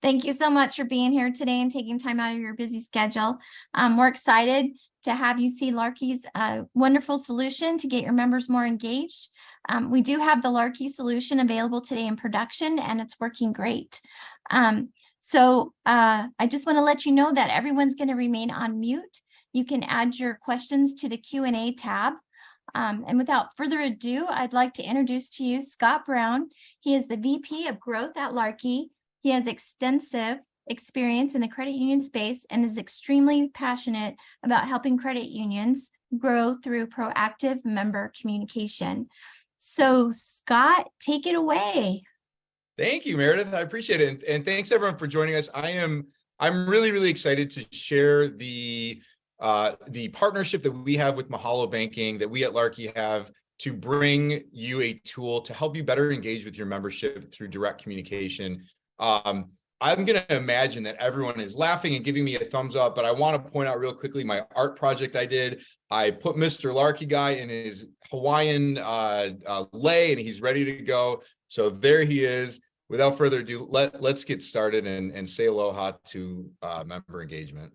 Thank you so much for being here today and taking time out of your busy schedule. We're excited to have you see Larky's wonderful solution to get your members more engaged. We do have the Larky solution available today in production, and it's working great. So I just want to let you know that everyone's going to remain on mute. You can add your questions to the Q&A tab. And without further ado, I'd like to introduce to you Scott Brown. He is the VP of Growth at Larky. He has extensive experience in the credit union space and is extremely passionate about helping credit unions grow through proactive member communication. So Scott, take it away. Thank you, Meredith. I appreciate it. And thanks everyone for joining us. I'm really, really excited to share the partnership that we have with Mahalo Banking, that we at Larky have, to bring you a tool to help you better engage with your membership through direct communication. I'm going to imagine that everyone is laughing and giving me a thumbs up, but I want to point out real quickly my art project I did. I put Mr. Larky guy in his Hawaiian lei, and he's ready to go. So there he is. Without further ado, let's get started and say aloha to member engagement.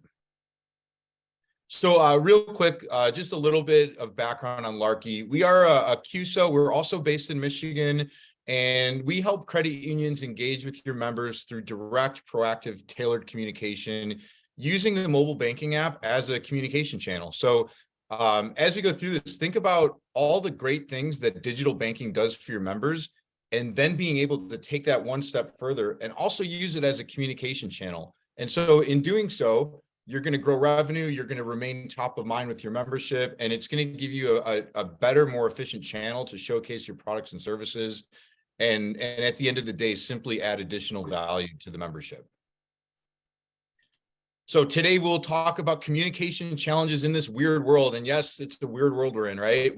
So real quick, just a little bit of background on Larky. We are a QSO. We're also based in Michigan, and we help credit unions engage with your members through direct, proactive, tailored communication using the mobile banking app as a communication channel. So as we go through this, think about all the great things that digital banking does for your members, and then being able to take that one step further and also use it as a communication channel. And so in doing so, you're going to grow revenue, you're going to remain top of mind with your membership, and it's going to give you a better, more efficient channel to showcase your products and services. And at the end of the day, simply add additional value to the membership. So today we'll talk about communication challenges in this weird world. And yes, it's the weird world we're in, right?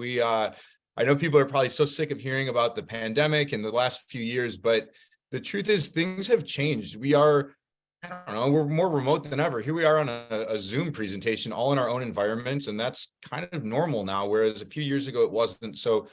I know people are probably so sick of hearing about the pandemic in the last few years, but the truth is things have changed. We're more remote than ever. Here we are on a Zoom presentation, all in our own environments, and that's kind of normal now, whereas a few years ago it wasn't. So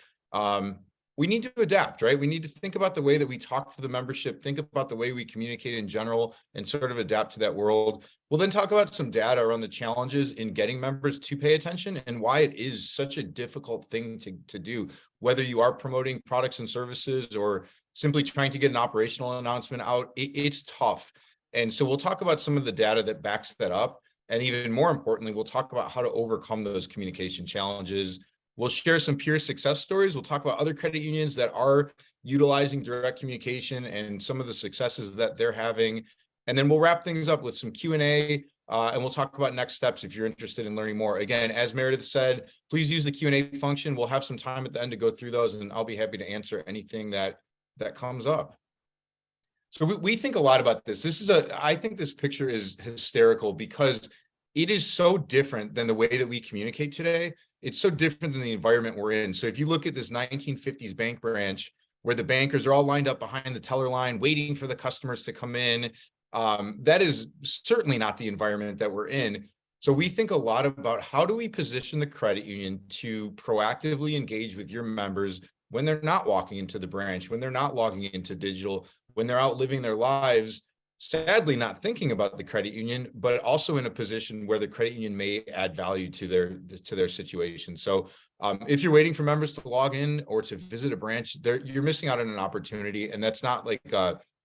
we need to adapt, right? We need to think about the way that we talk to the membership, think about the way we communicate in general, and sort of adapt to that world. We'll then talk about some data around the challenges in getting members to pay attention and why it is such a difficult thing to do, whether you are promoting products and services or simply trying to get an operational announcement out. It's tough. And so we'll talk about some of the data that backs that up. And even more importantly, we'll talk about how to overcome those communication challenges. We'll share some peer success stories. We'll talk about other credit unions that are utilizing direct communication and some of the successes that they're having. And then we'll wrap things up with some Q&A, and we'll talk about next steps if you're interested in learning more. Again, as Meredith said, please use the Q&A function. We'll have some time at the end to go through those, and I'll be happy to answer anything that comes up. So we think a lot about this. I think this picture is hysterical because it is so different than the way that we communicate today. It's so different than the environment we're in. So if you look at this 1950s bank branch where the bankers are all lined up behind the teller line, waiting for the customers to come in, that is certainly not the environment that we're in. So we think a lot about how do we position the credit union to proactively engage with your members when they're not walking into the branch, when they're not logging into digital, when they're out living their lives, sadly not thinking about the credit union, but also in a position where the credit union may add value to their situation. So if you're waiting for members to log in or to visit a branch, you're missing out on an opportunity. And that's not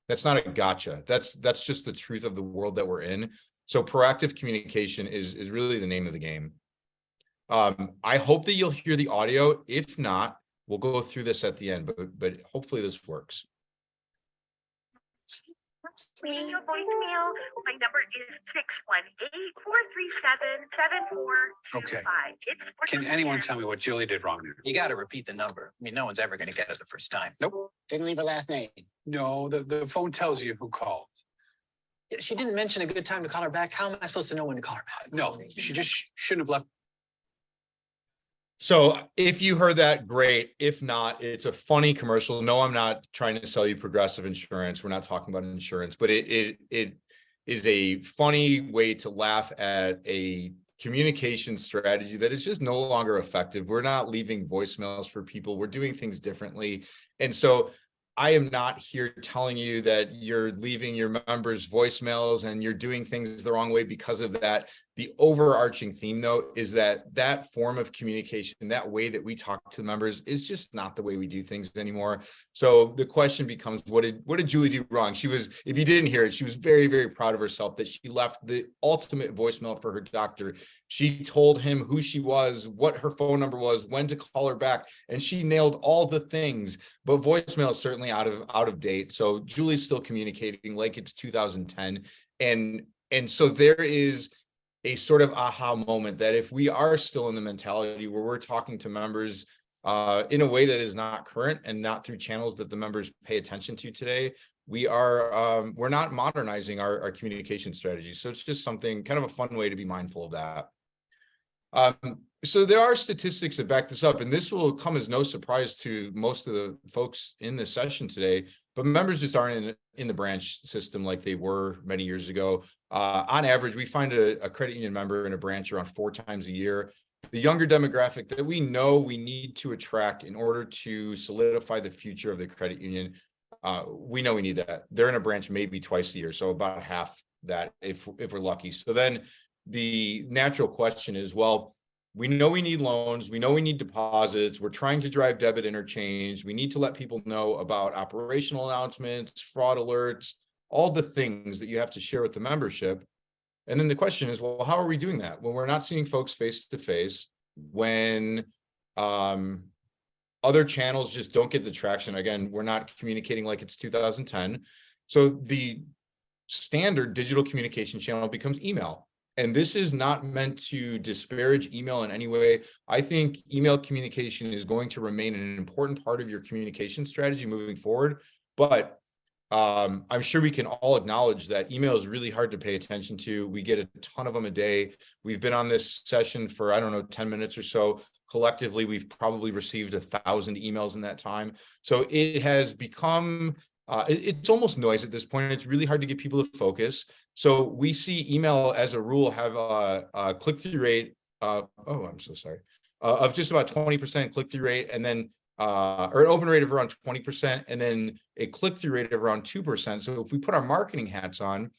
that's not a gotcha. That's just the truth of the world that we're in. So proactive communication is really the name of the game. I hope that you'll hear the audio. If not, we'll go through this at the end, but hopefully this works. Leaving your voicemail. My number is 618-437-7425. Okay. Can anyone tell me what Julie did wrong there? You got to repeat the number. I mean, no one's ever going to get it the first time. Nope. Didn't leave her last name. No, the phone tells you who called. She didn't mention a good time to call her back. How am I supposed to know when to call her back? No, she just shouldn't have left. So if you heard that, great. If not, it's a funny commercial. No, I'm not trying to sell you Progressive insurance. We're not talking about insurance, but it is a funny way to laugh at a communication strategy that is just no longer effective. We're not leaving voicemails for people. We're doing things differently. And so I am not here telling you that you're leaving your members voicemails and you're doing things the wrong way because of that. The overarching theme, though, is that that form of communication, that way that we talk to members, is just not the way we do things anymore. So the question becomes, what did Julie do wrong? She was, if you didn't hear it, she was very, very proud of herself that she left the ultimate voicemail for her doctor. She told him who she was, what her phone number was, when to call her back, and she nailed all the things. But voicemail is certainly out of date. So Julie's still communicating like it's 2010, and so there is a sort of aha moment that if we are still in the mentality where we're talking to members in a way that is not current and not through channels that the members pay attention to today, we're not modernizing our communication strategy. So it's just something, kind of a fun way to be mindful of that. So there are statistics that back this up, and this will come as no surprise to most of the folks in this session today, but members just aren't in the branch system like they were many years ago. On average, we find a credit union member in a branch around 4 times a year. The younger demographic that we know we need to attract in order to solidify the future of the credit union, we know we need that. They're in a branch maybe twice a year, so about half that if we're lucky. So then the natural question is, well, we know we need loans, we know we need deposits, we're trying to drive debit interchange, we need to let people know about operational announcements, fraud alerts, all the things that you have to share with the membership. And then the question is, well, how are we doing that when we're not seeing folks face to face, when other channels just don't get the traction? Again, we're not communicating like it's 2010. So the standard digital communication channel becomes email. And this is not meant to disparage email in any way. I think email communication is going to remain an important part of your communication strategy moving forward. But I'm sure we can all acknowledge that email is really hard to pay attention to. We get a ton of them a day. We've been on this session for, I don't know, 10 minutes or so. Collectively, we've probably received 1,000 emails in that time. So it has become, it's almost noise at this point. It's really hard to get people to focus. So we see email as a rule have a click-through rate, I'm so sorry, of just about 20% click-through rate, and then or an open rate of around 20%, and then a click-through rate of around 2%. So if we put our marketing hats on,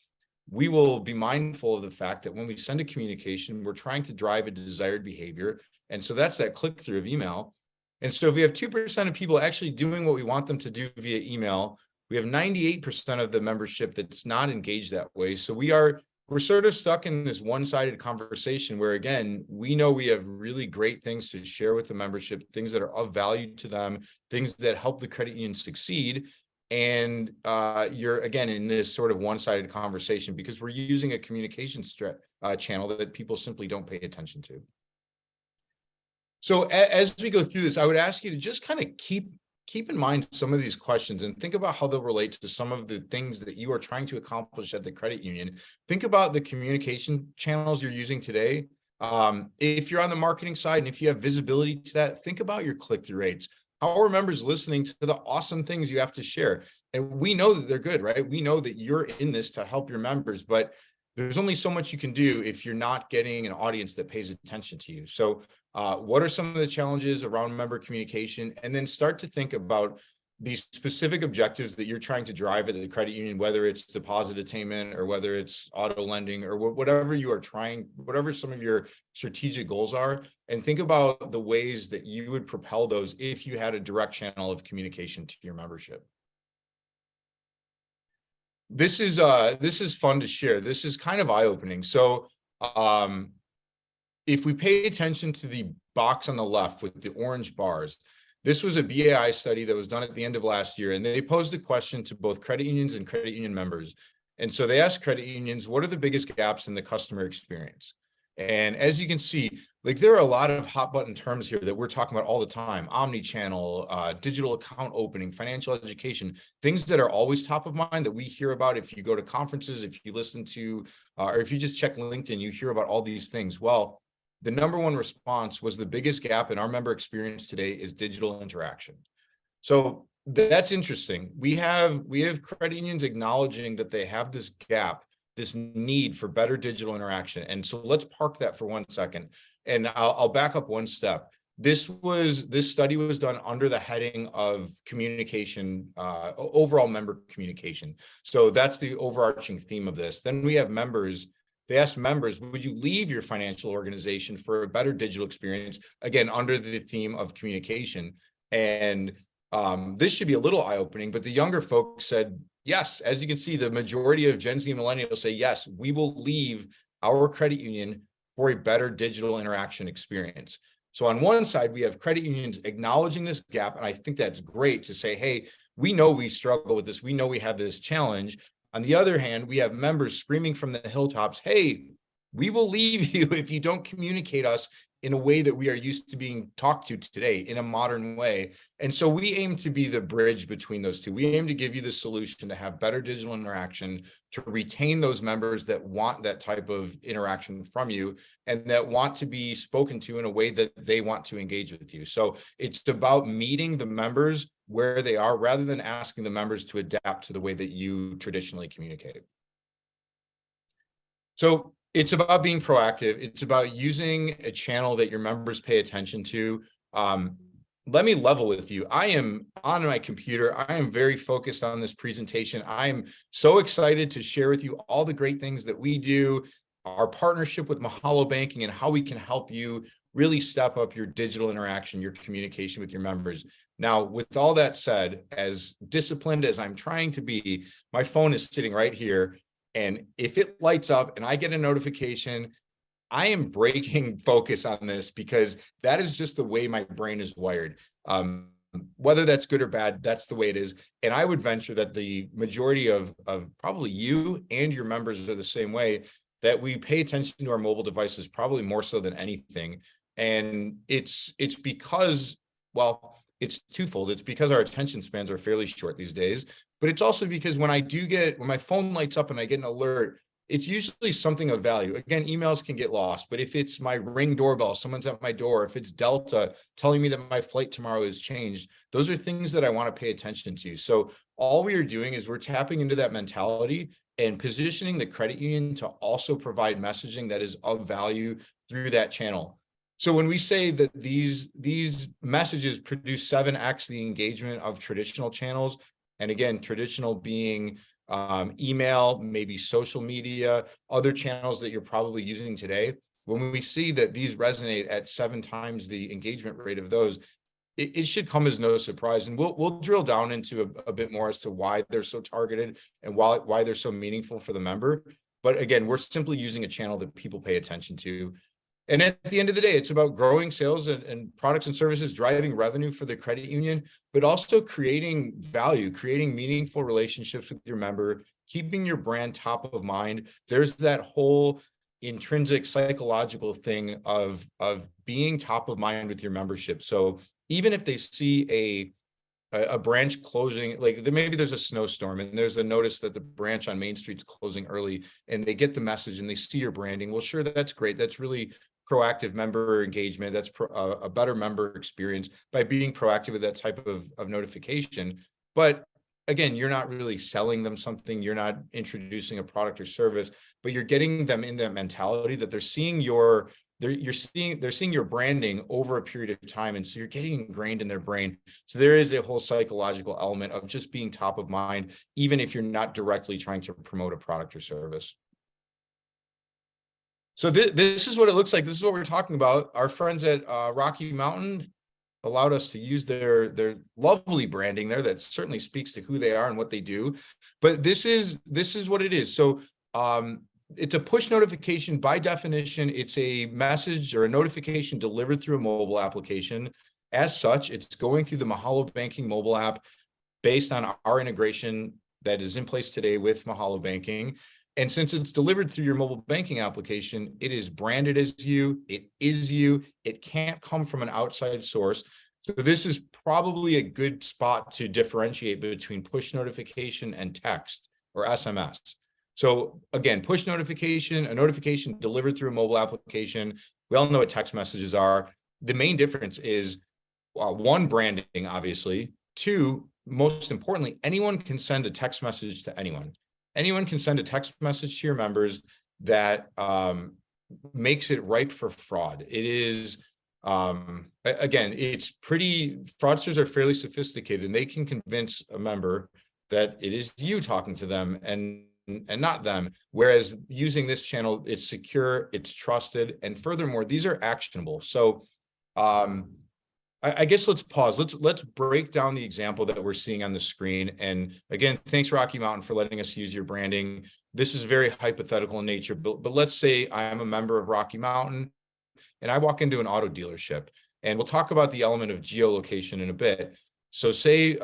we will be mindful of the fact that when we send a communication, we're trying to drive a desired behavior. And so that's that click-through of email. And so if we have 2% of people actually doing what we want them to do via email, we have 98% of the membership that's not engaged that way. So we're sort of stuck in this one-sided conversation where, again, we know we have really great things to share with the membership, things that are of value to them, things that help the credit union succeed. And you're, again, in this sort of one-sided conversation because we're using a communication channel that people simply don't pay attention to. So as we go through this, I would ask you to just kind of keep in mind some of these questions and think about how they'll relate to some of the things that you are trying to accomplish at the credit union. Think about the communication channels you're using today. If you're on the marketing side and if you have visibility to that, think about your click-through rates. How are members listening to the awesome things you have to share? And we know that they're good, right? We know that you're in this to help your members, but there's only so much you can do if you're not getting an audience that pays attention to you. So what are some of the challenges around member communication? And then start to think about these specific objectives that you're trying to drive at the credit union, whether it's deposit attainment or whether it's auto lending or whatever you are trying, whatever some of your strategic goals are, and think about the ways that you would propel those if you had a direct channel of communication to your membership. This is fun to share. This is kind of eye-opening. So if we pay attention to the box on the left with the orange bars, this was a BAI study that was done at the end of last year, and they posed a question to both credit unions and credit union members. And so they asked credit unions, what are the biggest gaps in the customer experience? And as you can see, like there are a lot of hot button terms here that we're talking about all the time: omni-channel, digital account opening, financial education, things that are always top of mind that we hear about if you go to conferences, if you listen to, or if you just check LinkedIn, you hear about all these things. Well, the number one response was the biggest gap in our member experience today is digital interaction. So that's interesting. We have credit unions acknowledging that they have this gap, this need for better digital interaction. And so let's park that for 1 second. And I'll back up one step. This study was done under the heading of communication, overall member communication. So that's the overarching theme of this. Then we have members. They asked members, would you leave your financial organization for a better digital experience? Again, under the theme of communication. And this should be a little eye-opening, but the younger folks said, yes. As you can see, the majority of Gen Z and millennials say, yes, we will leave our credit union for a better digital interaction experience. So on one side, we have credit unions acknowledging this gap. And I think that's great to say, hey, we know we struggle with this. We know we have this challenge. On the other hand, we have members screaming from the hilltops, hey, we will leave you if you don't communicate us in a way that we are used to being talked to today, in a modern way. And so we aim to be the bridge between those two. We aim to give you the solution to have better digital interaction, to retain those members that want that type of interaction from you and that want to be spoken to in a way that they want to engage with you. So it's about meeting the members where they are rather than asking the members to adapt to the way that you traditionally communicate. So it's about being proactive. It's about using a channel that your members pay attention to. Let me level with you. I am on my computer. I am very focused on this presentation. I am so excited to share with you all the great things that we do, our partnership with Mahalo Banking, and how we can help you really step up your digital interaction, your communication with your members. Now, with all that said, as disciplined as I'm trying to be, my phone is sitting right here. And if it lights up and I get a notification, I am breaking focus on this because that is just the way my brain is wired. Whether that's good or bad, that's the way it is. And I would venture that the majority of probably you and your members are the same way, that we pay attention to our mobile devices probably more so than anything. And it's because, well, it's twofold. It's because our attention spans are fairly short these days, but it's also because when my phone lights up and I get an alert, it's usually something of value. Again, emails can get lost, but if it's my Ring doorbell, someone's at my door, if it's Delta telling me that my flight tomorrow has changed, those are things that I want to pay attention to. So all we are doing is we're tapping into that mentality and positioning the credit union to also provide messaging that is of value through that channel. So when we say that these messages produce 7x the engagement of traditional channels, and again, traditional being email, maybe social media, other channels that you're probably using today, when we see that these resonate at 7 times the engagement rate of those, it should come as no surprise. And we'll drill down into a bit more as to why they're so targeted and why they're so meaningful for the member. But again, we're simply using a channel that people pay attention to. And at the end of the day, it's about growing sales and products and services, driving revenue for the credit union, but also creating value, creating meaningful relationships with your member, keeping your brand top of mind. There's that whole intrinsic psychological thing of being top of mind with your membership. So even if they see a branch closing, like maybe there's a snowstorm and there's a notice that the branch on Main Street's closing early, and they get the message and they see your branding. Well, sure, that's great. That's really proactive member engagement. That's a better member experience by being proactive with that type of notification. But again, you're not really selling them something. You're not introducing a product or service, but you're getting them in that mentality that they're seeing they're seeing your branding over a period of time. And so you're getting ingrained in their brain. So there is a whole psychological element of just being top of mind, even if you're not directly trying to promote a product or service. So this is what it looks like. This is what we're talking about. Our friends at Rocky Mountain allowed us to use their lovely branding there that certainly speaks to who they are and what they do. But this is what it is. So it's a push notification. By definition, it's a message or a notification delivered through a mobile application. As such, it's going through the Mahalo Banking mobile app based on our integration that is in place today with Mahalo Banking. And since it's delivered through your mobile banking application, it is branded as you, it is you, it can't come from an outside source. So this is probably a good spot to differentiate between push notification and text or SMS. So again, push notification, a notification delivered through a mobile application. We all know what text messages are. The main difference is one, branding, obviously. Two, most importantly, anyone can send a text message to anyone. Anyone can send a text message to your members that makes it ripe for fraud. It is Again, fraudsters are fairly sophisticated, and they can convince a member that it is you talking to them and not them. Whereas using this channel, it's secure, it's trusted, and furthermore, these are actionable. So I guess let's pause. Let's break down the example that we're seeing on the screen. And again, thanks Rocky Mountain for letting us use your branding. This is very hypothetical in nature, but let's say I'm a member of Rocky Mountain and I walk into an auto dealership, and we'll talk about the element of geolocation in a bit. So say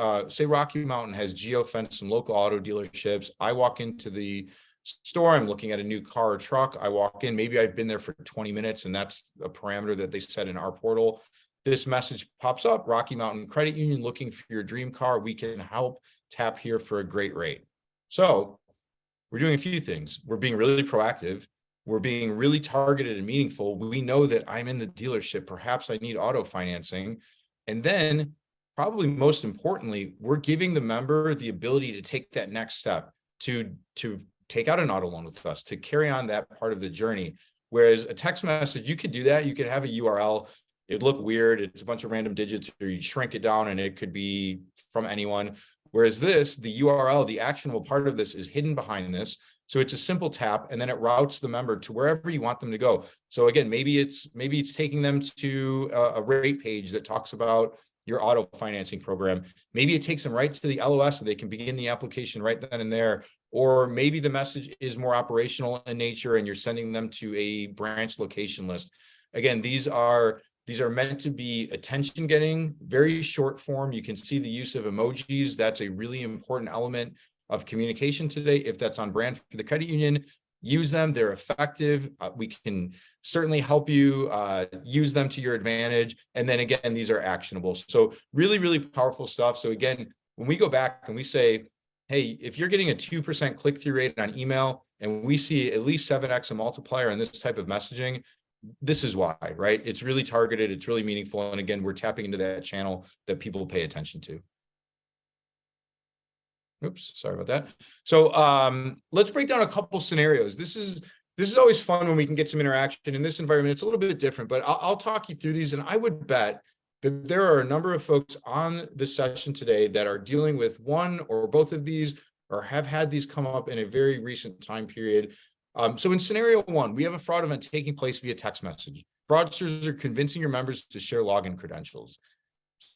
Rocky Mountain has geo-fenced some local auto dealerships. I walk into the store, I'm looking at a new car or truck. I walk in, maybe I've been there for 20 minutes, and that's a parameter that they set in our portal. This message pops up: Rocky Mountain Credit Union, looking for your dream car. We can help. Tap here for a great rate. So we're doing a few things. We're being really proactive. We're being really targeted and meaningful. We know that I'm in the dealership. Perhaps I need auto financing. And then, probably most importantly, we're giving the member the ability to take that next step, to take out an auto loan with us, to carry on that part of the journey. Whereas a text message, you could do that. You could have a URL. It'd look weird. It's a bunch of random digits, or you shrink it down and it could be from anyone. Whereas this, the URL, the actionable part of this, is hidden behind this. So it's a simple tap, and then it routes the member to wherever you want them to go. So again, maybe it's taking them to a rate page that talks about your auto financing program. Maybe it takes them right to the LOS so they can begin the application right then and there. Or maybe the message is more operational in nature and you're sending them to a branch location list. Again, these are meant to be attention getting, very short form. You can see the use of emojis. That's a really important element of communication today. If that's on brand for the credit union, use them. They're effective. We can certainly help you use them to your advantage. And then again, these are actionable. So really, really powerful stuff. So again, when we go back and we say, hey, if you're getting a 2% click-through rate on email, and we see at least 7x a multiplier on this type of messaging, this is why, right? It's really targeted. It's really meaningful. And again, we're tapping into that channel that people pay attention to. Oops, sorry about that. So let's break down a couple scenarios. This is always fun when we can get some interaction in this environment. It's a little bit different, but I'll talk you through these. And I would bet that there are a number of folks on this session today that are dealing with one or both of these, or have had these come up in a very recent time period. So in scenario one, we have a fraud event taking place via text message. Fraudsters are convincing your members to share login credentials.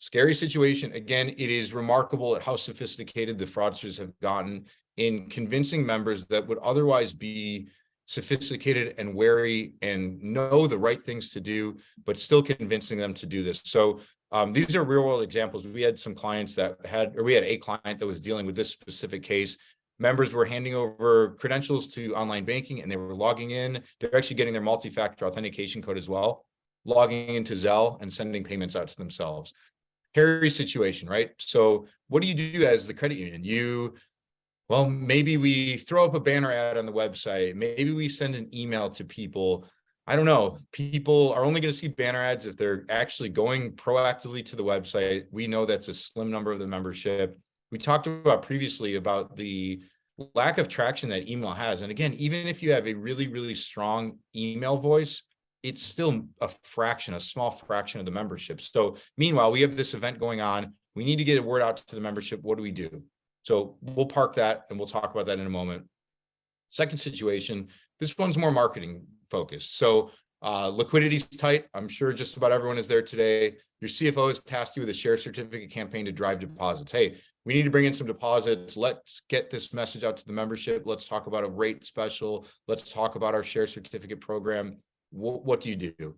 Scary situation. Again, it is remarkable at how sophisticated the fraudsters have gotten in convincing members that would otherwise be sophisticated and wary and know the right things to do, but still convincing them to do this. So these are real world examples. We had some clients we had a client that was dealing with this specific case. Members were handing over credentials to online banking and they were logging in. They're actually getting their multi-factor authentication code as well, logging into Zelle and sending payments out to themselves. Hairy situation, right? So what do you do as the credit union? Well, maybe we throw up a banner ad on the website. Maybe we send an email to people. I don't know. People are only going to see banner ads if they're actually going proactively to the website. We know that's a slim number of the membership. We talked about previously about the lack of traction that email has. And again, even if you have a really, really strong email voice, it's still a small fraction of the membership. So meanwhile, we have this event going on. We need to get a word out to the membership. What do we do? So we'll park that and we'll talk about that in a moment. Second situation, this one's more marketing focused. So liquidity's tight. I'm sure just about everyone is there today. Your CFO has tasked you with a share certificate campaign to drive deposits. Hey, we need to bring in some deposits. Let's get this message out to the membership. Let's talk about a rate special. Let's talk about our share certificate program. What do you do?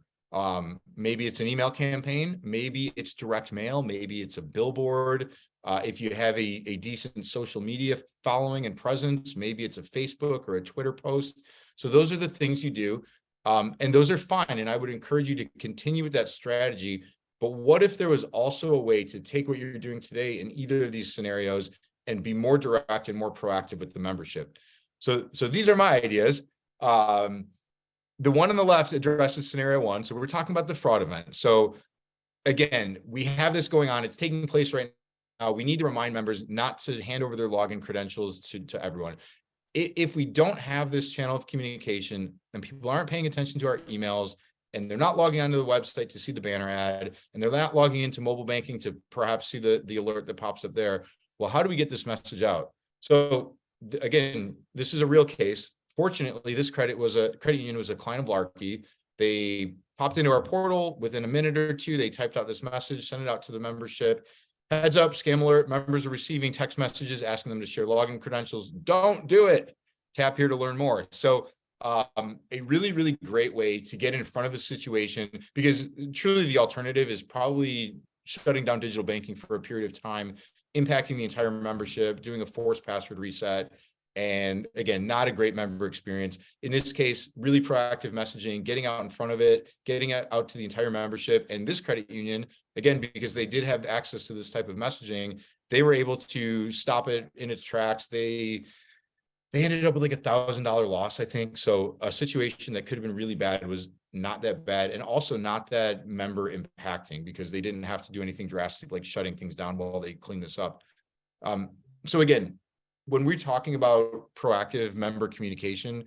Maybe it's an email campaign. Maybe it's direct mail. Maybe it's a billboard. If you have a decent social media following and presence, maybe it's a Facebook or a Twitter post. So those are the things you do. And those are fine. And I would encourage you to continue with that strategy. But what if there was also a way to take what you're doing today in either of these scenarios and be more direct and more proactive with the membership? So these are my ideas. The one on the left addresses scenario one. So we're talking about the fraud event. So again, we have this going on. It's taking place right now. We need to remind members not to hand over their login credentials to everyone. If we don't have this channel of communication and people aren't paying attention to our emails and they're not logging onto the website to see the banner ad, and they're not logging into mobile banking to perhaps see the alert that pops up there. Well, how do we get this message out? So again, this is a real case. Fortunately, this credit union was a client of Larky. They popped into our portal within a minute or two. They typed out this message, sent it out to the membership. Heads up, scam alert, members are receiving text messages asking them to share login credentials. Don't do it. Tap here to learn more. So a really, really great way to get in front of a situation, because truly the alternative is probably shutting down digital banking for a period of time, impacting the entire membership, doing a forced password reset. And again, not a great member experience. In this case, really proactive messaging, getting out in front of it, getting it out to the entire membership. And this credit union, again, because they did have access to this type of messaging, they were able to stop it in its tracks. They ended up with like $1,000 loss, I think. So a situation that could have been really bad was not that bad, and also not that member impacting, because they didn't have to do anything drastic like shutting things down while they clean this up. So again, when we're talking about proactive member communication,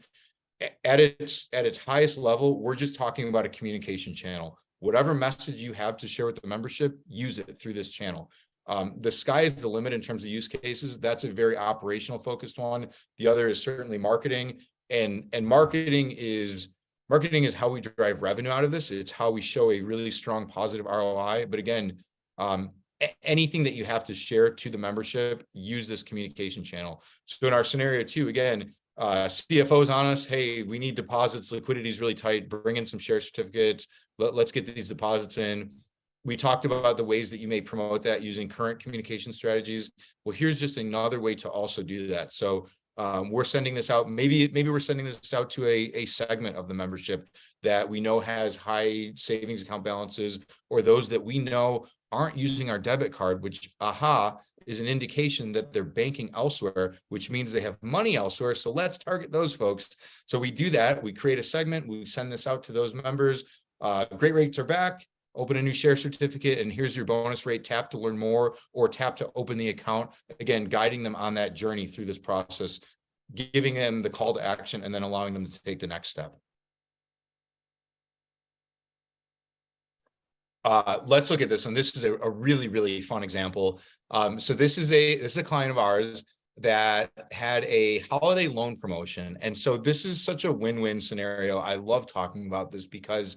at its highest level, we're just talking about a communication channel. Whatever message you have to share with the membership, use it through this channel. The sky is the limit in terms of use cases. That's a very operational focused one. The other is certainly marketing, and marketing is how we drive revenue out of this. It's how we show a really strong positive ROI. But again, anything that you have to share to the membership, use this communication channel. So in our scenario too, again, CFO's on us. Hey, we need deposits. Liquidity is really tight. Bring in some share certificates. Let's get these deposits in. We talked about the ways that you may promote that using current communication strategies. Well, here's just another way to also do that. So we're sending this out. Maybe we're sending this out to a segment of the membership that we know has high savings account balances, or those that we know aren't using our debit card, which is an indication that they're banking elsewhere, which means they have money elsewhere. So let's target those folks. So we do that. We create a segment. We send this out to those members. Great rates are back. Open a new share certificate, and here's your bonus rate. Tap to learn more, or tap to open the account. Again, guiding them on that journey through this process, giving them the call to action, and then allowing them to take the next step. Let's look at this one. This is a really, really fun example. So this is a client of ours that had a holiday loan promotion. And so this is such a win-win scenario. I love talking about this because,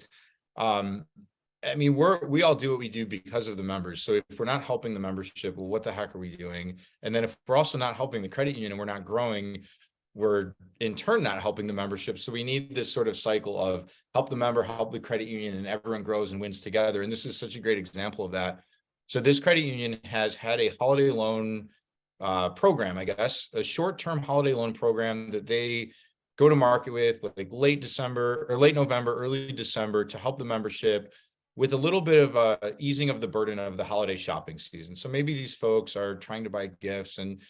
I mean, we all do what we do because of the members. So if we're not helping the membership, well, what the heck are we doing? And then if we're also not helping the credit union and we're not growing, we're in turn not helping the membership. So we need this sort of cycle of help the member, help the credit union, and everyone grows and wins together. And this is such a great example of that. So this credit union has had a holiday loan program, I guess, a short-term holiday loan program that they go to market with like late December or late November, early December, to help the membership with a little bit of easing of the burden of the holiday shopping season. So maybe these folks are trying to buy gifts and,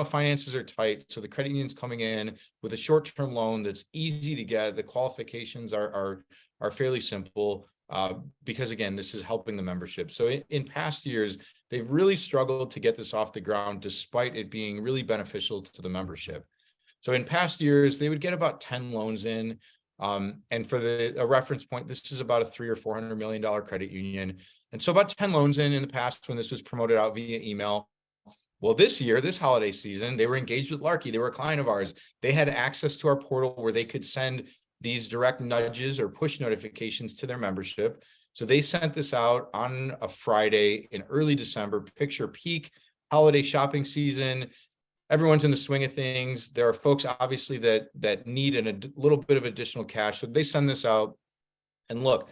finances are tight. So the credit union's coming in with a short-term loan that's easy to get. The qualifications are fairly simple because, again, this is helping the membership. So in past years, they've really struggled to get this off the ground, despite it being really beneficial to the membership. So in past years, they would get about 10 loans in. And for a reference point, this is about a $300 or $400 million credit union. And so about 10 loans in the past when this was promoted out via email. Well, this year, this holiday season, they were engaged with Larky. They were a client of ours. They had access to our portal where they could send these direct nudges or push notifications to their membership. So they sent this out on a Friday in early December, picture peak holiday shopping season. Everyone's in the swing of things. There are folks obviously that need a little bit of additional cash. So they send this out. And look,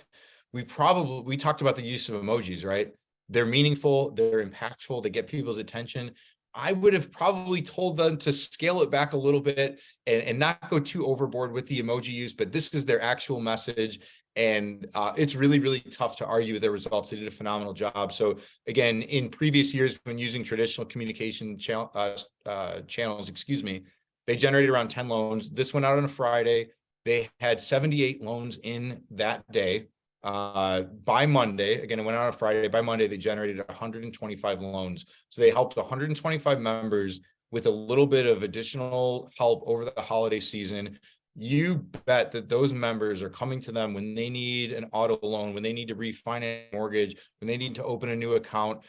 we talked about the use of emojis, right? They're meaningful, they're impactful, they get people's attention. I would have probably told them to scale it back a little bit and not go too overboard with the emoji use, but this is their actual message. And it's really, really tough to argue with their results. They did a phenomenal job. So again, in previous years, when using traditional communication channels, they generated around 10 loans. This went out on a Friday. They had 78 loans in that day. By Monday, again, it went out on a Friday. By Monday, they generated 125 loans. So they helped 125 members with a little bit of additional help over the holiday season. you bet that those members are coming to them when they need an auto loan, when they need to refinance a mortgage, when they need to open a new account.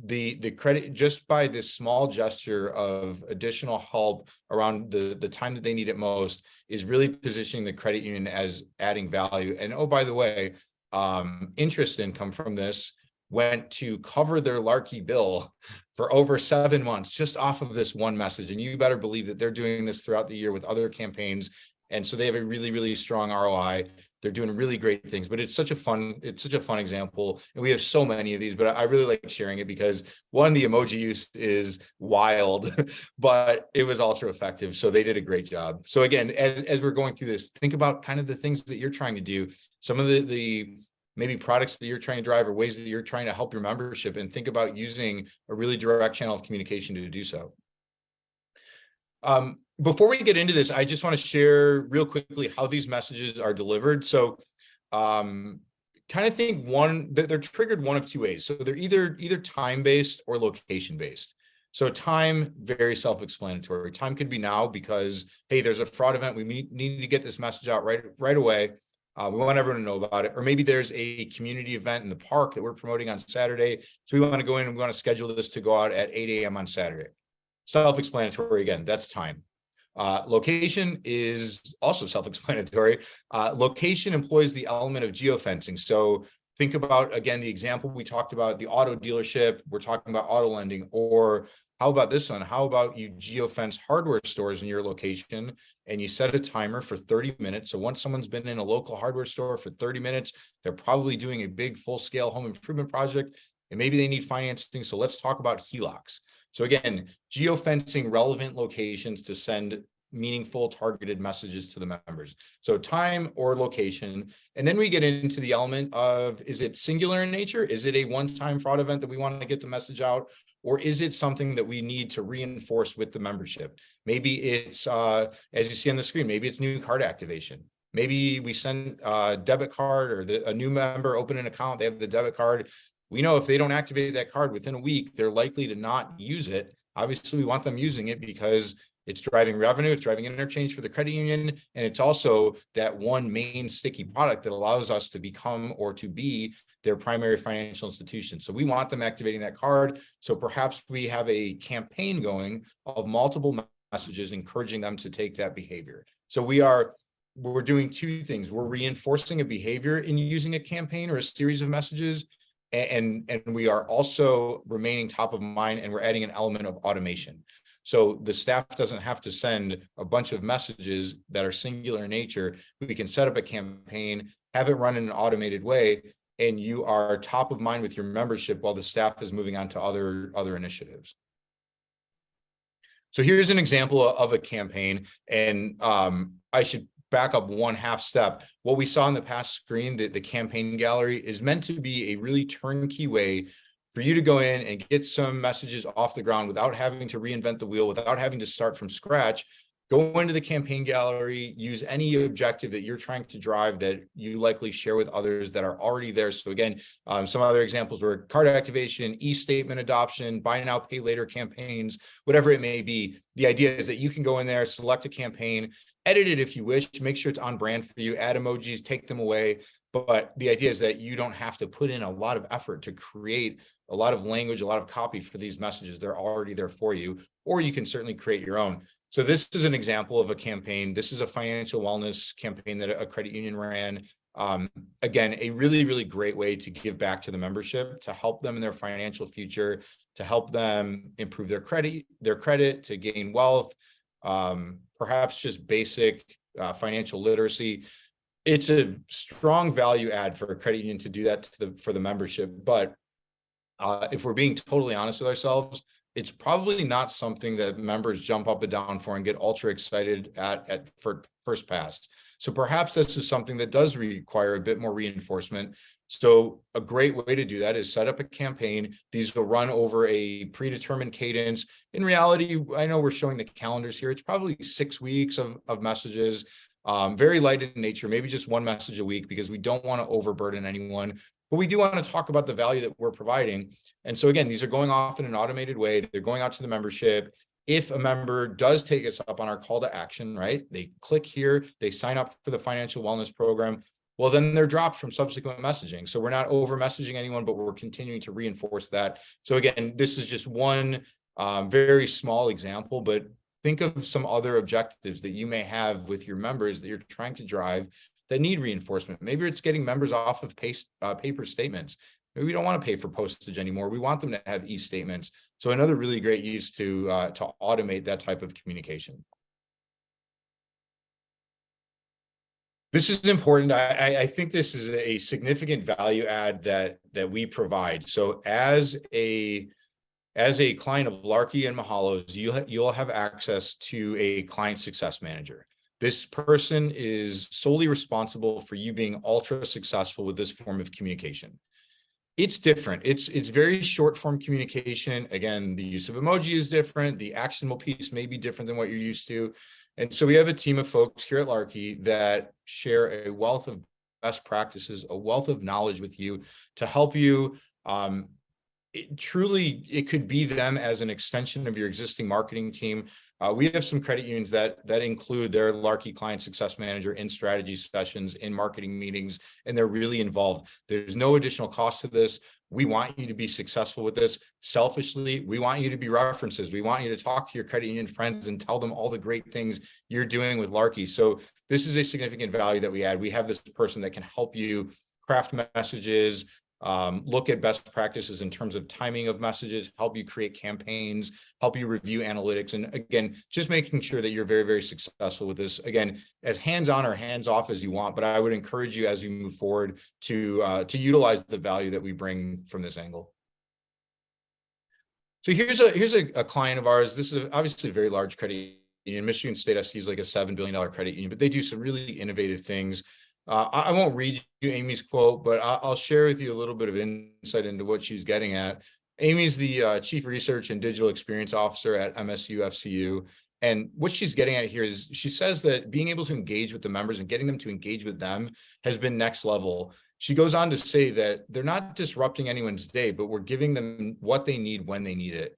The credit, just by this small gesture of additional help around the time that they need it most, is really positioning the credit union as adding value. And oh, by the way, interest income from this went to cover their Larky bill for over 7 months just off of this one message. And you better believe that they're doing this throughout the year with other campaigns. And so they have a really, really strong ROI. They're doing really great things, but it's such a fun example. And we have so many of these, but I really like sharing it because one, the emoji use is wild, but it was ultra effective. So they did a great job. So again, as we're going through this, think about kind of the things that you're trying to do, some of the maybe products that you're trying to drive or ways that you're trying to help your membership, and think about using a really direct channel of communication to do so. Before we get into this, I just want to share real quickly how these messages are delivered. So kind of think that they're triggered one of two ways. So they're either time-based or location-based. So time, very self-explanatory. Time could be now because, hey, there's a fraud event. We need to get this message out right away. We want everyone to know about it. Or maybe there's a community event in the park that we're promoting on Saturday. So we want to go in and we want to schedule this to go out at 8 a.m. on Saturday. Self-explanatory again, that's time. Location is also self-explanatory. Location employs the element of geofencing. So think about, again, the example we talked about, the auto dealership, we're talking about auto lending. Or how about this one? How about you geofence hardware stores in your location and you set a timer for 30 minutes. So once someone's been in a local hardware store for 30 minutes, they're probably doing a big full-scale home improvement project and maybe they need financing. So let's talk about HELOCs. So again, geofencing relevant locations to send meaningful targeted messages to the members. So time or location. And then we get into the element of, is it singular in nature? Is it a one-time fraud event that we want to get the message out? Or is it something that we need to reinforce with the membership? Maybe it's, as you see on the screen, maybe it's new card activation. Maybe we send a debit card, or a new member open an account, they have the debit card. We know if they don't activate that card within a week, they're likely to not use it. Obviously, we want them using it because it's driving revenue, it's driving interchange for the credit union, and it's also that one main sticky product that allows us to become or to be their primary financial institution. So we want them activating that card. So perhaps we have a campaign going of multiple messages encouraging them to take that behavior. So we're doing two things. We're reinforcing a behavior in using a campaign or a series of messages, and we are also remaining top of mind, and we're adding an element of automation. So the staff doesn't have to send a bunch of messages that are singular in nature. We can set up a campaign, have it run in an automated way, and you are top of mind with your membership while the staff is moving on to other initiatives. So here's an example of a campaign, and I should back up one half step. What we saw on the past screen, the campaign gallery, is meant to be a really turnkey way for you to go in and get some messages off the ground without having to reinvent the wheel, without having to start from scratch. Go into the campaign gallery, use any objective that you're trying to drive that you likely share with others that are already there. So again, some other examples were card activation, e-statement adoption, buy now, pay later campaigns, whatever it may be. The idea is that you can go in there, select a campaign, edit it if you wish, make sure it's on brand for you, add emojis, take them away. But the idea is that you don't have to put in a lot of effort to create a lot of language, a lot of copy for these messages. They're already there for you, or you can certainly create your own. So this is an example of a campaign. This is a financial wellness campaign that a credit union ran. Again, a really, really great way to give back to the membership, to help them in their financial future, to help them improve their credit, to gain wealth, perhaps just basic financial literacy. It's a strong value add for a credit union to do that for the membership. But if we're being totally honest with ourselves, it's probably not something that members jump up and down for and get ultra excited at first pass. So perhaps this is something that does require a bit more reinforcement. So a great way to do that is set up a campaign. These will run over a predetermined cadence. In reality, I know we're showing the calendars here. It's probably 6 weeks of messages, very light in nature, maybe just one message a week, because we don't want to overburden anyone. But we do want to talk about the value that we're providing. And so again, these are going off in an automated way. They're going out to the membership. if a member does take us up on our call to action, right, they click here, they sign up for the financial wellness program, well, then they're dropped from subsequent messaging. So we're not over messaging anyone, but we're continuing to reinforce that. So again, this is just one very small example, but think of some other objectives that you may have with your members that you're trying to drive that need reinforcement. Maybe it's getting members off of paper statements. Maybe we don't want to pay for postage anymore. We want them to have e-statements. So another really great use to automate that type of communication. This is important. I think this is a significant value add that we provide. So as a client of Larky and Mahalo's, you'll have access to a client success manager. This person is solely responsible for you being ultra successful with this form of communication. It's different. It's very short form communication. Again, the use of emoji is different. The actionable piece may be different than what you're used to. And so we have a team of folks here at Larky that share a wealth of best practices, a wealth of knowledge with you to help you. It could be them as an extension of your existing marketing team. We have some credit unions that include their Larky client success manager in strategy sessions, in marketing meetings, and they're really involved. There's no additional cost to this. We want you to be successful with this. Selfishly, we want you to be references. We want you to talk to your credit union friends and tell them all the great things you're doing with Larky. So this is a significant value that we add. We have this person that can help you craft messages, look at best practices in terms of timing of messages, help you create campaigns, help you review analytics. And again, just making sure that you're very, very successful with this. Again, as hands-on or hands-off as you want, but I would encourage you as you move forward to utilize the value that we bring from this angle. So here's a client of ours. This is obviously a very large credit union. Michigan State FC is like a $7 billion credit union, but they do some really innovative things. I won't read you Amy's quote, but I'll share with you a little bit of insight into what she's getting at. Amy's the Chief Research and Digital Experience Officer at MSU FCU. And what she's getting at here is she says that being able to engage with the members and getting them to engage with them has been next level. She goes on to say that they're not disrupting anyone's day, but we're giving them what they need when they need it.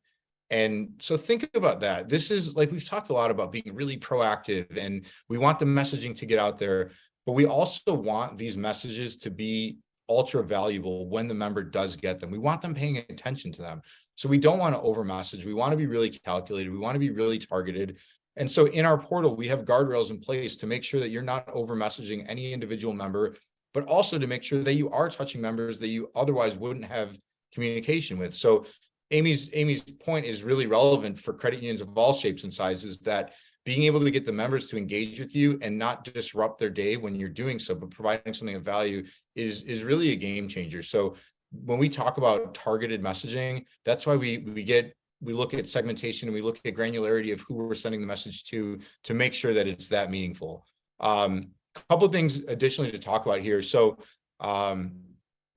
And so think about that. This is like, we've talked a lot about being really proactive and we want the messaging to get out there. But we also want these messages to be ultra valuable when the member does get them. We want them paying attention to them. So we don't want to over message. We want to be really calculated. We want to be really targeted. And so in our portal, we have guardrails in place to make sure that you're not over messaging any individual member, but also to make sure that you are touching members that you otherwise wouldn't have communication with. So Amy's point is really relevant for credit unions of all shapes and sizes, that being able to get the members to engage with you and not disrupt their day when you're doing so, but providing something of value is really a game changer. So when we talk about targeted messaging, that's why we look at segmentation and we look at granularity of who we're sending the message to make sure that it's that meaningful. A couple of things additionally to talk about here. So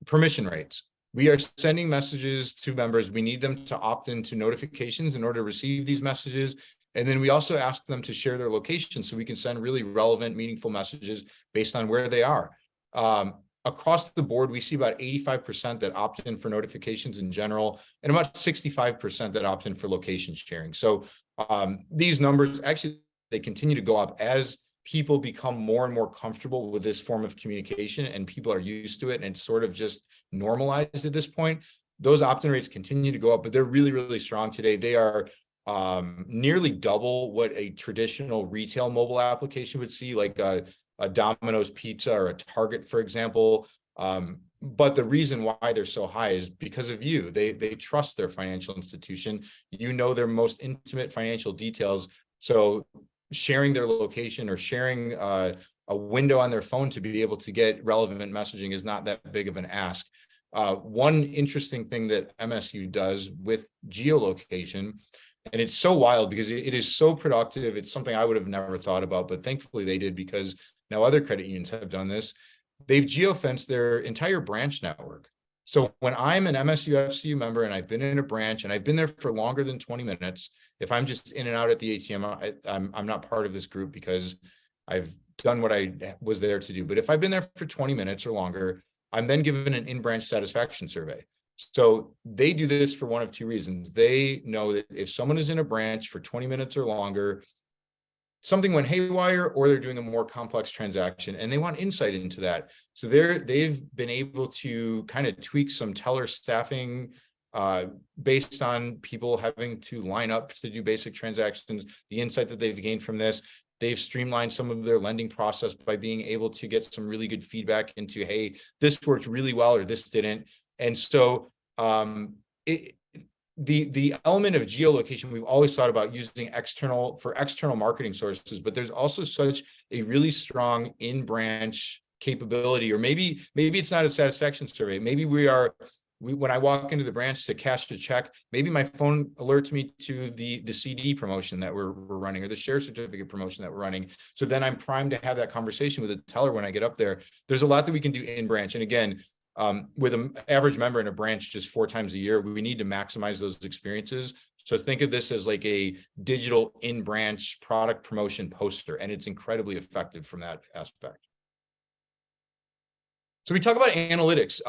permission rates. We are sending messages to members. We need them to opt into notifications in order to receive these messages. And then we also ask them to share their location so we can send really relevant, meaningful messages based on where they are. Across the board, we see about 85% that opt in for notifications in general, and about 65% that opt in for location sharing. So these numbers, actually, they continue to go up as people become more and more comfortable with this form of communication and people are used to it and it's sort of just normalized at this point. Those opt-in rates continue to go up, but they're really, really strong today. They are nearly double what a traditional retail mobile application would see, like a Domino's Pizza or a Target, for example. But the reason why they're so high is because of you. They trust their financial institution. You know their most intimate financial details. So sharing their location or sharing a window on their phone to be able to get relevant messaging is not that big of an ask. One interesting thing that MSU does with geolocation, and it's so wild because it is so productive. It's something I would have never thought about, but thankfully they did because now other credit unions have done this. They've geofenced their entire branch network. So when I'm an MSU FCU member and I've been in a branch and I've been there for longer than 20 minutes, if I'm just in and out at the ATM, I'm not part of this group because I've done what I was there to do. But if I've been there for 20 minutes or longer, I'm then given an in-branch satisfaction survey. So they do this for one of two reasons. They know that if someone is in a branch for 20 minutes or longer, something went haywire, or they're doing a more complex transaction and they want insight into that. So they've been able to kind of tweak some teller staffing based on people having to line up to do basic transactions, the insight that they've gained from this. They've streamlined some of their lending process by being able to get some really good feedback into, hey, this worked really well or this didn't. And so the element of geolocation, we've always thought about using external marketing sources, but there's also such a really strong in-branch capability, or maybe it's not a satisfaction survey. Maybe when I walk into the branch to cash a check, maybe my phone alerts me to the CD promotion that we're running, or the share certificate promotion that we're running. So then I'm primed to have that conversation with a teller when I get up there. There's a lot that we can do in branch. And again, with an average member in a branch just 4 times a year, we need to maximize those experiences. So think of this as like a digital in-branch product promotion poster, and it's incredibly effective from that aspect. So we talk about analytics.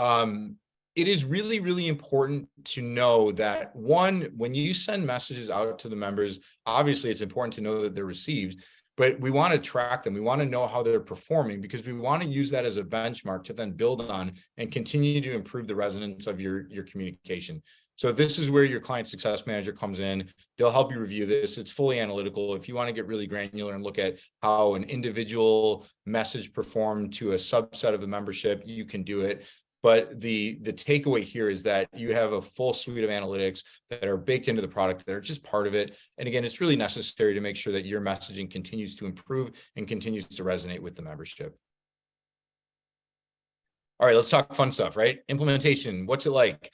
It is really, really important to know that, one, when you send messages out to the members, obviously it's important to know that they're received, but we want to track them. We want to know how they're performing, because we want to use that as a benchmark to then build on and continue to improve the resonance of your communication. So this is where your client success manager comes in. They'll help you review this. It's fully analytical. If you want to get really granular and look at how an individual message performed to a subset of the membership, you can do it. But the takeaway here is that you have a full suite of analytics that are baked into the product, that are just part of it. And again, it's really necessary to make sure that your messaging continues to improve and continues to resonate with the membership. All right, let's talk fun stuff, right? Implementation, what's it like?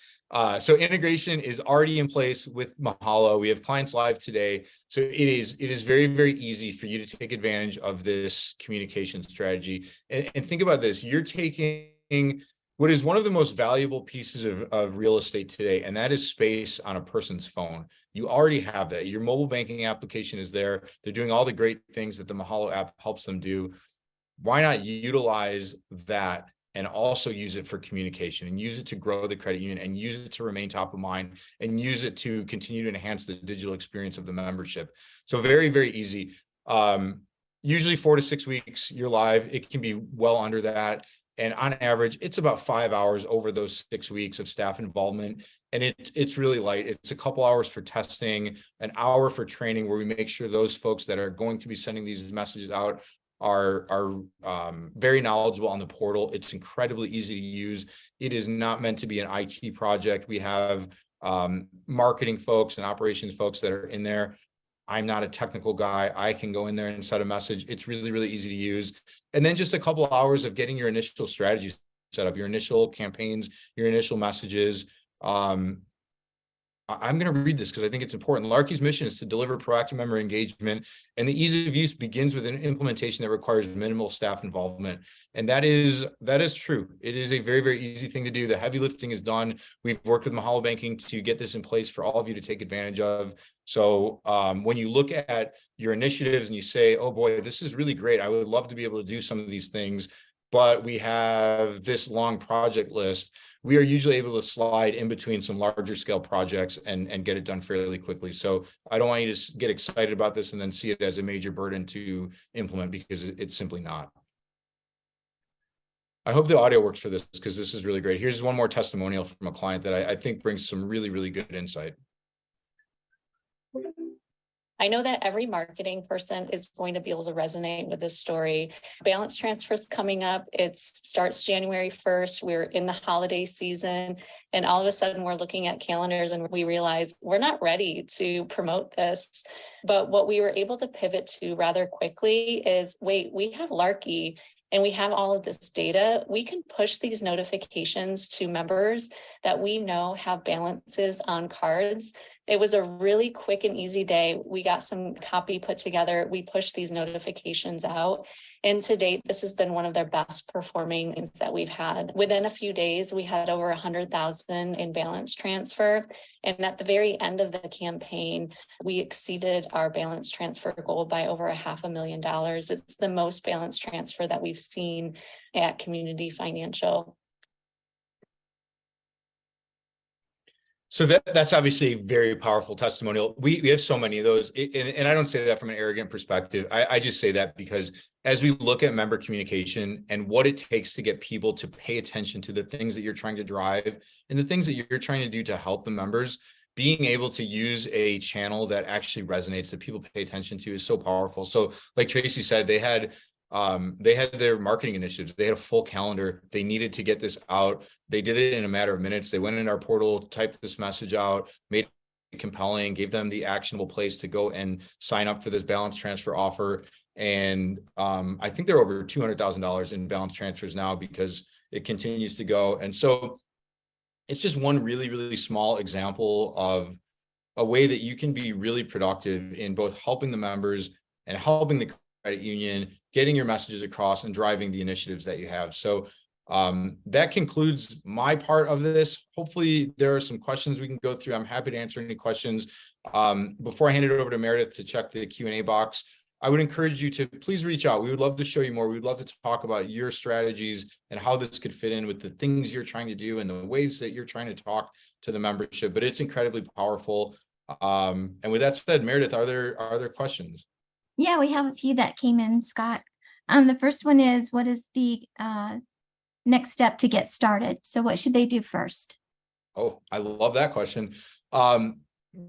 So integration is already in place with Mahalo. We have clients live today. So it is very, very easy for you to take advantage of this communication strategy. And think about this, you're taking what is one of the most valuable pieces of real estate today, and that is space on a person's phone. You already have that. Your mobile banking application is there. They're doing all the great things that the Mahalo app helps them do. Why not utilize that and also use it for communication, and use it to grow the credit union, and use it to remain top of mind, and use it to continue to enhance the digital experience of the membership? So very, very easy. Usually 4 to 6 weeks, you're live. It can be well under that. And on average, it's about 5 hours over those 6 weeks of staff involvement. And it's really light. It's a couple hours for testing, an hour for training, where we make sure those folks that are going to be sending these messages out are very knowledgeable on the portal. It's incredibly easy to use. It is not meant to be an IT project. We have marketing folks and operations folks that are in there. I'm not a technical guy. I can go in there and set a message. It's really, really easy to use. And then just a couple of hours of getting your initial strategies set up, your initial campaigns, your initial messages. I'm going to read this because I think it's important. Larky's mission is to deliver proactive member engagement, and the ease of use begins with an implementation that requires minimal staff involvement. And that is true. It is a very, very easy thing to do. The heavy lifting is done. We've worked with Mahalo Banking to get this in place for all of you to take advantage of. So when you look at your initiatives and you say, oh boy, this is really great, I would love to be able to do some of these things, but we have this long project list, we are usually able to slide in between some larger scale projects and get it done fairly quickly. So I don't want you to get excited about this and then see it as a major burden to implement, because it's simply not. I hope the audio works for this, because this is really great. Here's one more testimonial from a client that I think brings some really, really good insight. I know that every marketing person is going to be able to resonate with this story. Balance transfers coming up. It starts January 1st. We're in the holiday season, and all of a sudden we're looking at calendars and we realize we're not ready to promote this. But what we were able to pivot to rather quickly is, wait, we have Larky and we have all of this data. We can push these notifications to members that we know have balances on cards. It was a really quick and easy day. We got some copy put together. We pushed these notifications out. And to date, this has been one of their best performing things that we've had. Within a few days, we had over 100,000 in balance transfer. And at the very end of the campaign, we exceeded our balance transfer goal by over $500,000. It's the most balance transfer that we've seen at Community Financial. So that's obviously a very powerful testimonial. We have so many of those. And I don't say that from an arrogant perspective. I just say that because as we look at member communication and what it takes to get people to pay attention to the things that you're trying to drive and the things that you're trying to do to help the members, being able to use a channel that actually resonates, that people pay attention to, is so powerful. So like Tracy said, they had their marketing initiatives. They had a full calendar. They needed to get this out. They did it in a matter of minutes. They went in our portal, typed this message out, made it compelling, gave them the actionable place to go and sign up for this balance transfer offer. And I think they're over $200,000 in balance transfers now because it continues to go. And so it's just one really, really small example of a way that you can be really productive in both helping the members and helping the credit union, getting your messages across and driving the initiatives that you have. So that concludes my part of this. Hopefully there are some questions we can go through. I'm happy to answer any questions. Before I hand it over to Meredith to check the Q&A box, I would encourage you to please reach out. We would love to show you more. We would love to talk about your strategies and how this could fit in with the things you're trying to do and the ways that you're trying to talk to the membership, but it's incredibly powerful. And with that said, Meredith, are there questions? Yeah, we have a few that came in, Scott. The first one is, what is the next step to get started? So what should they do first? Oh, I love that question.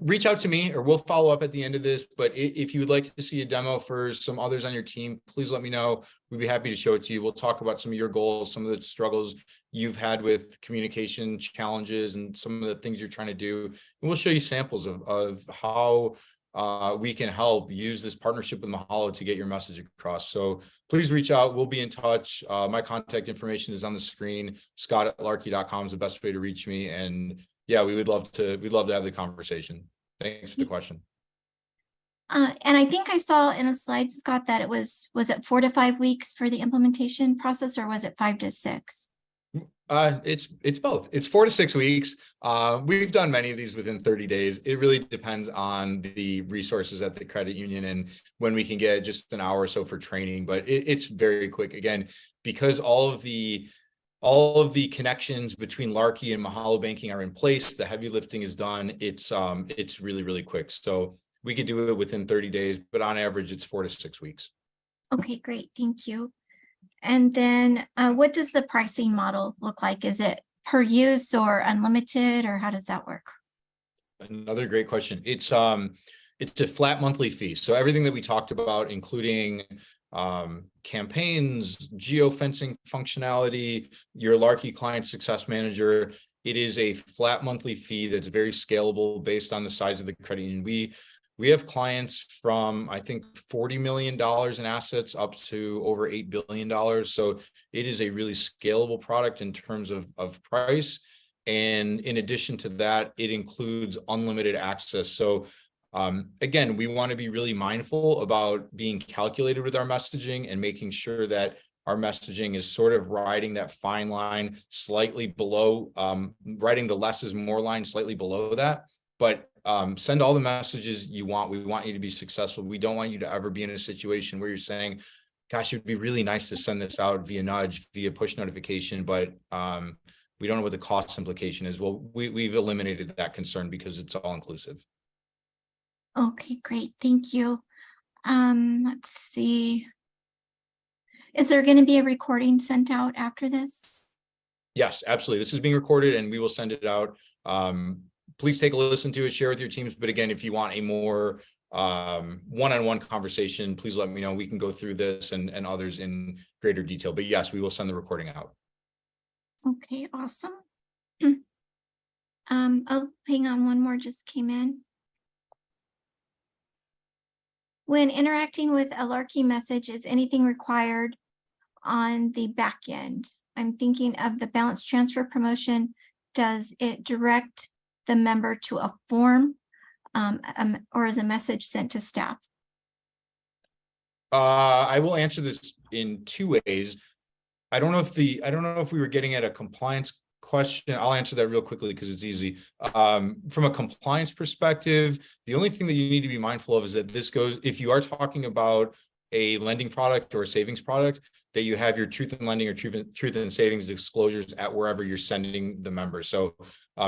Reach out to me or we'll follow up at the end of this. But if you would like to see a demo for some others on your team, please let me know. We'd be happy to show it to you. We'll talk about some of your goals, some of the struggles you've had with communication challenges and some of the things you're trying to do. And we'll show you samples of how we can help use this partnership with Mahalo to get your message across. So please reach out. We'll be in touch. My contact information is on the screen. Scott@larky.com is the best way to reach me. And yeah, we'd love to have the conversation. Thanks for the question. And I think I saw in the slides, Scott, that was it 4 to 5 weeks for the implementation process, or was it 5 to 6? It's both. It's 4 to 6 weeks. We've done many of these within 30 days. It really depends on the resources at the credit union and when we can get just an hour or so for training, but it's very quick. Again, because all of the connections between Larky and Mahalo banking are in place, the heavy lifting is done. It's really, really quick. So we could do it within 30 days, but on average, it's 4 to 6 weeks. Okay, great. Thank you. And then what does the pricing model look like? Is it per use or unlimited, or how does that work? Another great question. It's a flat monthly fee. So everything that we talked about, including campaigns, geofencing functionality, your Larky client success manager, it is a flat monthly fee that's very scalable based on the size of the credit union. We have clients from, I think, $40 million in assets up to over $8 billion. So it is a really scalable product in terms of price. And in addition to that, it includes unlimited access. So again, we want to be really mindful about being calculated with our messaging and making sure that our messaging is sort of riding that fine line slightly below, riding the less is more line slightly below that. But send all the messages you want. We want you to be successful. We don't want you to ever be in a situation where you're saying, gosh, it would be really nice to send this out via nudge, via push notification, but we don't know what the cost implication is. Well, we've eliminated that concern because it's all inclusive. Okay, great. Thank you. Let's see. Is there going to be a recording sent out after this? Yes, absolutely. This is being recorded and we will send it out. Please take a listen to it, share with your teams. But again, if you want a more one-on-one conversation, please let me know. We can go through this and others in greater detail. But yes, we will send the recording out. Okay, awesome. Oh, hang on, one more just came in. When interacting with a Larky message, is anything required on the back end? I'm thinking of the balance transfer promotion. Does it direct the member to a form or is a message sent to staff? I will answer this in 2 ways. I don't know if we were getting at a compliance question. I'll answer that real quickly because it's easy. From a compliance perspective, the only thing that you need to be mindful of is that this goes, if you are talking about a lending product or a savings product, that you have your truth in lending or truth in savings disclosures at wherever you're sending the members. So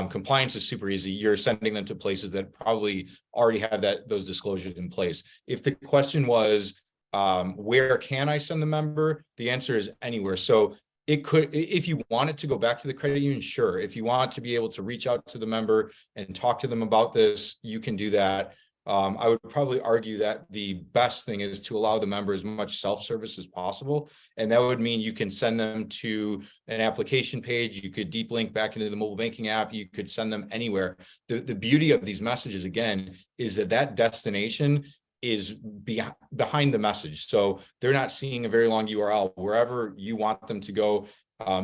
compliance is super easy. You're sending them to places that probably already have those disclosures in place. If the question was, where can I send the member? The answer is anywhere. So it could, if you want it to go back to the credit union, sure. If you want to be able to reach out to the member and talk to them about this, you can do that. I would probably argue that the best thing is to allow the member as much self-service as possible. And that would mean you can send them to an application page. You could deep link back into the mobile banking app. You could send them anywhere. The beauty of these messages, again, is that destination is behind the message. So they're not seeing a very long URL. Wherever you want them to go,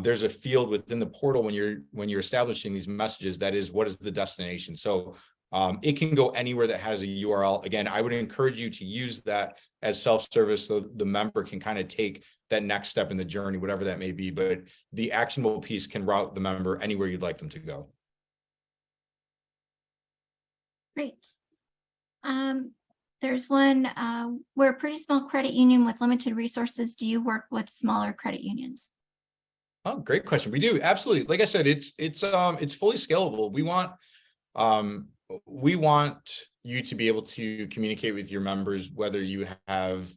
there's a field within the portal when you're establishing these messages that is, what is the destination? So it can go anywhere that has a URL. Again, I would encourage you to use that as self-service so the member can kind of take that next step in the journey, whatever that may be. But the actionable piece can route the member anywhere you'd like them to go. Great. There's one, we're a pretty small credit union with limited resources. Do you work with smaller credit unions? Oh, great question. We do, absolutely. Like I said, it's fully scalable. We want you to be able to communicate with your members, whether you have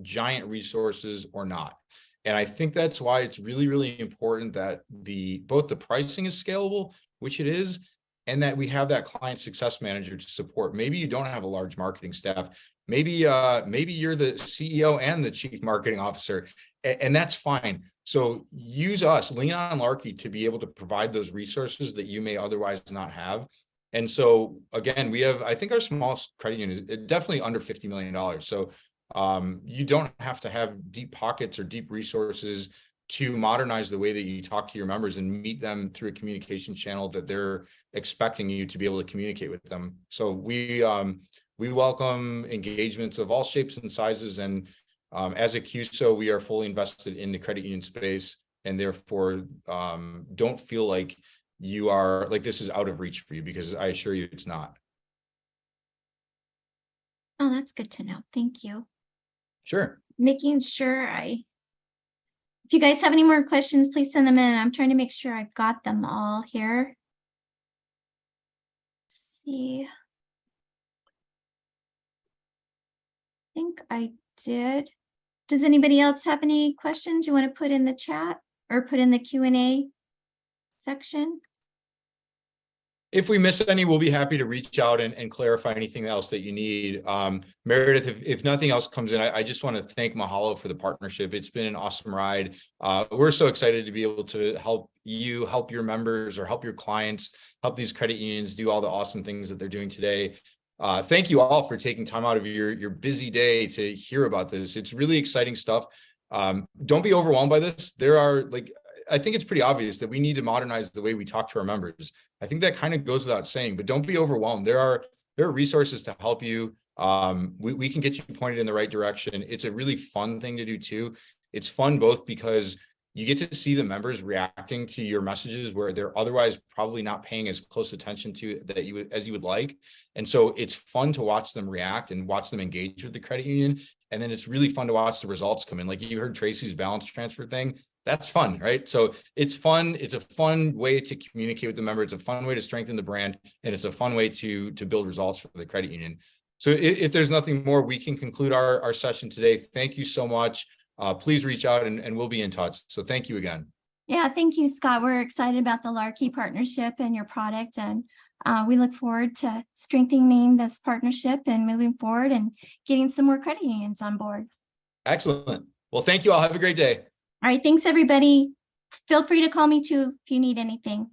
giant resources or not. And I think that's why it's really, really important that both the pricing is scalable, which it is, and that we have that client success manager to support. Maybe you don't have a large marketing staff. Maybe you're the CEO and the chief marketing officer, and that's fine. So use us, lean on Larky to be able to provide those resources that you may otherwise not have. And so again, we have, I think our smallest credit union is definitely under $50 million. So you don't have to have deep pockets or deep resources to modernize the way that you talk to your members and meet them through a communication channel that they're expecting you to be able to communicate with them. So we welcome engagements of all shapes and sizes. And as a QSO, we are fully invested in the credit union space, and therefore don't feel like you are like this is out of reach for you, because I assure you it's not. Oh, that's good to know. Thank you. Sure. Making sure if you guys have any more questions, please send them in. I'm trying to make sure I got them all here. Let's see. I think I did. Does anybody else have any questions you want to put in the chat or put in the Q&A section? If we miss any, we'll be happy to reach out and clarify anything else that you need. Meredith, if nothing else comes in, I just want to thank Mahalo for the partnership. It's been an awesome ride. We're so excited to be able to help you, help your members, or help your clients, help these credit unions do all the awesome things that they're doing today. Thank you all for taking time out of your busy day to hear about this. It's really exciting stuff. Don't be overwhelmed by this. I think it's pretty obvious that we need to modernize the way we talk to our members. I think that kind of goes without saying, but don't be overwhelmed. There are resources to help you. We can get you pointed in the right direction. It's a really fun thing to do too. It's fun both because you get to see the members reacting to your messages where they're otherwise probably not paying as close attention to as you would like. And so it's fun to watch them react and watch them engage with the credit union. And then it's really fun to watch the results come in. Like you heard Tracy's balance transfer thing. That's fun, right? So it's fun. It's a fun way to communicate with the member. It's a fun way to strengthen the brand, and it's a fun way to build results for the credit union. So if there's nothing more, we can conclude our session today. Thank you so much. Please reach out and we'll be in touch. So thank you again. Yeah, thank you, Scott. We're excited about the Larky partnership and your product, and we look forward to strengthening this partnership and moving forward and getting some more credit unions on board. Excellent. Well, thank you all. Have a great day. All right, thanks everybody. Feel free to call me too if you need anything.